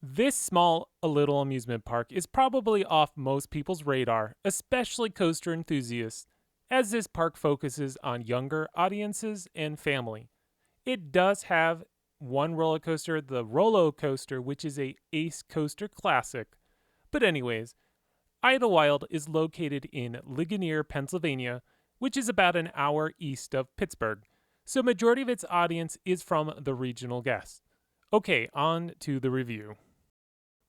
This small, a little amusement park is probably off most people's radar, especially coaster enthusiasts, as this park focuses on younger audiences and family. It does have one roller coaster, the Rollo Coaster, which is a Ace Coaster classic. But anyways, Idlewild is located in Ligonier, Pennsylvania, which is about an hour east of Pittsburgh. So majority of its audience is from the regional guests. Okay, on to the review.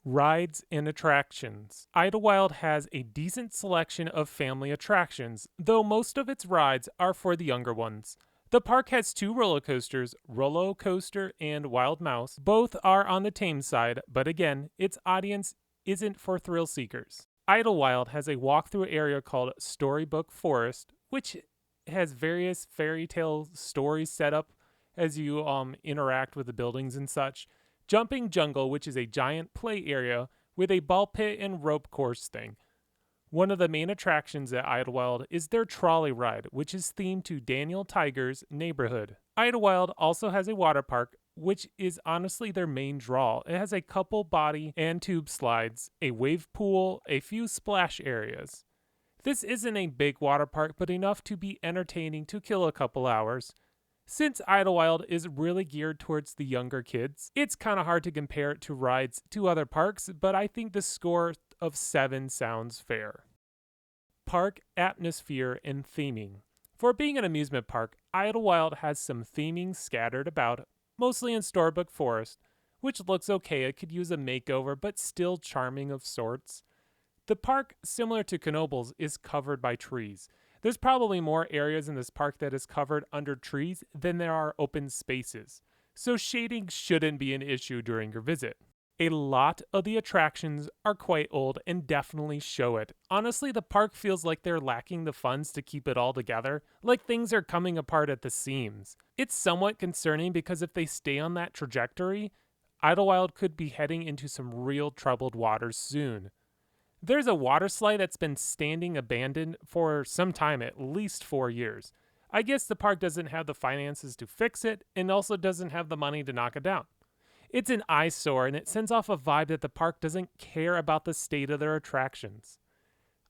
Rides and attractions. Idlewild has a decent selection of family attractions, though most of its rides are for the younger ones. The park has two roller coasters, Rollo Coaster and Wild Mouse. Both are on the tame side, but again, its audience isn't for thrill seekers. Idlewild has a walkthrough area called Storybook Forest, which has various fairy tale stories set up as you interact with the buildings and such. Jumping Jungle, which is a giant play area with a ball pit and rope course thing. One of the main attractions at Idlewild is their trolley ride, which is themed to Daniel Tiger's neighborhood. Idlewild also has a water park, which is honestly their main draw. It has a couple body and tube slides, a wave pool, a few splash areas. This isn't a big water park, but enough to be entertaining to kill a couple hours. Since Idlewild is really geared towards the younger kids, it's kind of hard to compare it to rides to other parks, but I think the score of 7 sounds fair. Park atmosphere and theming. For being an amusement park, Idlewild has some theming scattered about, mostly in Storybook Forest, which looks okay. It could use a makeover, but still charming of sorts. The park, similar to Knoebels, is covered by trees. There's probably more areas in this park that is covered under trees than there are open spaces, so shading shouldn't be an issue during your visit. A lot of the attractions are quite old and definitely show it. Honestly, the park feels like they're lacking the funds to keep it all together, like things are coming apart at the seams. It's somewhat concerning because if they stay on that trajectory, Idlewild could be heading into some real troubled waters soon. There's a water slide that's been standing abandoned for some time, at least 4 years. I guess the park doesn't have the finances to fix it and also doesn't have the money to knock it down. It's an eyesore and it sends off a vibe that the park doesn't care about the state of their attractions.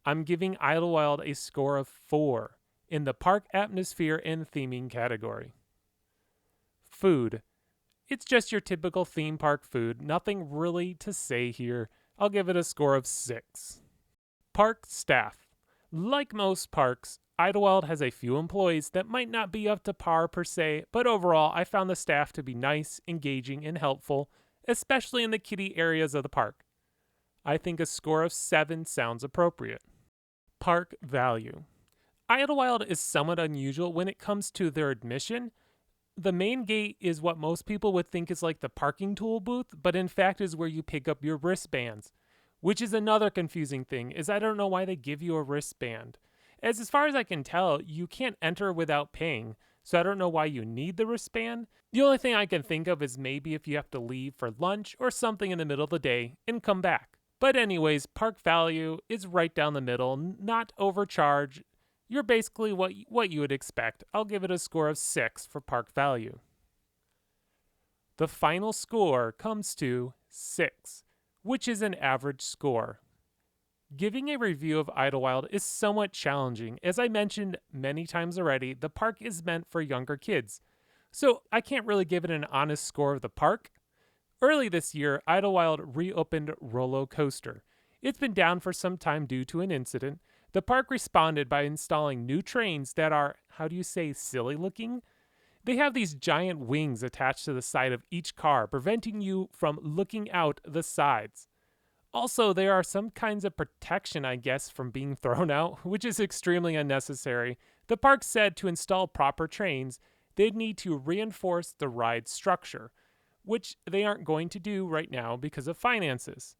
I'm giving Idlewild a score of 4 in the park atmosphere and theming category. Food. It's just your typical theme park food, nothing really to say here. I'll give it a score of 6. Park staff. Like most parks, Idlewild has a few employees that might not be up to par per se, but overall I found the staff to be nice, engaging, and helpful, especially in the kiddie areas of the park. I think a score of 7 sounds appropriate. Park value. Idlewild is somewhat unusual when it comes to their admission. The main gate is what most people would think is like the parking toll booth, but in fact is where you pick up your wristbands, which is another confusing thing, is I don't know why they give you a wristband. As far as I can tell, you can't enter without paying, so I don't know why you need the wristband. The only thing I can think of is maybe if you have to leave for lunch or something in the middle of the day and come back. But anyways, park value is right down the middle, not overcharged. You're basically what you would expect. I'll give it a score of 6 for park value. The final score comes to 6, which is an average score. Giving a review of Idlewild is somewhat challenging. As I mentioned many times already, the park is meant for younger kids, so I can't really give it an honest score of the park. Early this year, Idlewild reopened Rollo Coaster. It's been down for some time due to an incident. The park responded by installing new trains that are, silly looking? They have these giant wings attached to the side of each car, preventing you from looking out the sides. Also, there are some kinds of protection, I guess, from being thrown out, which is extremely unnecessary. The park said to install proper trains, they'd need to reinforce the ride structure, which they aren't going to do right now because of finances.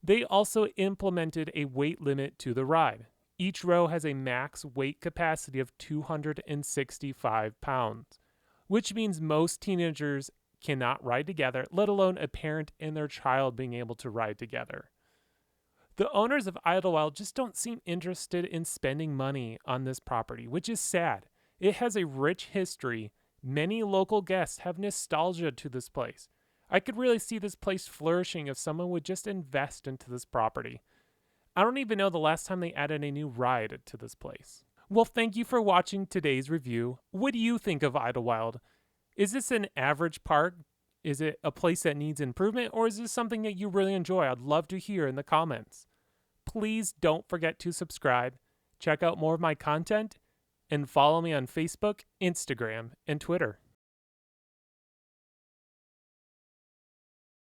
They also implemented a weight limit to the ride. Each row has a max weight capacity of 265 pounds, which means most teenagers cannot ride together, let alone a parent and their child being able to ride together. The owners of Idlewild just don't seem interested in spending money on this property, which is sad. It has a rich history. Many local guests have nostalgia to this place. I could really see this place flourishing if someone would just invest into this property. I don't even know the last time they added a new ride to this place. Well, thank you for watching today's review. What do you think of Idlewild? Is this an average park? Is it a place that needs improvement, or is this something that you really enjoy? I'd love to hear in the comments. Please don't forget to subscribe, check out more of my content, and follow me on Facebook, Instagram, and Twitter.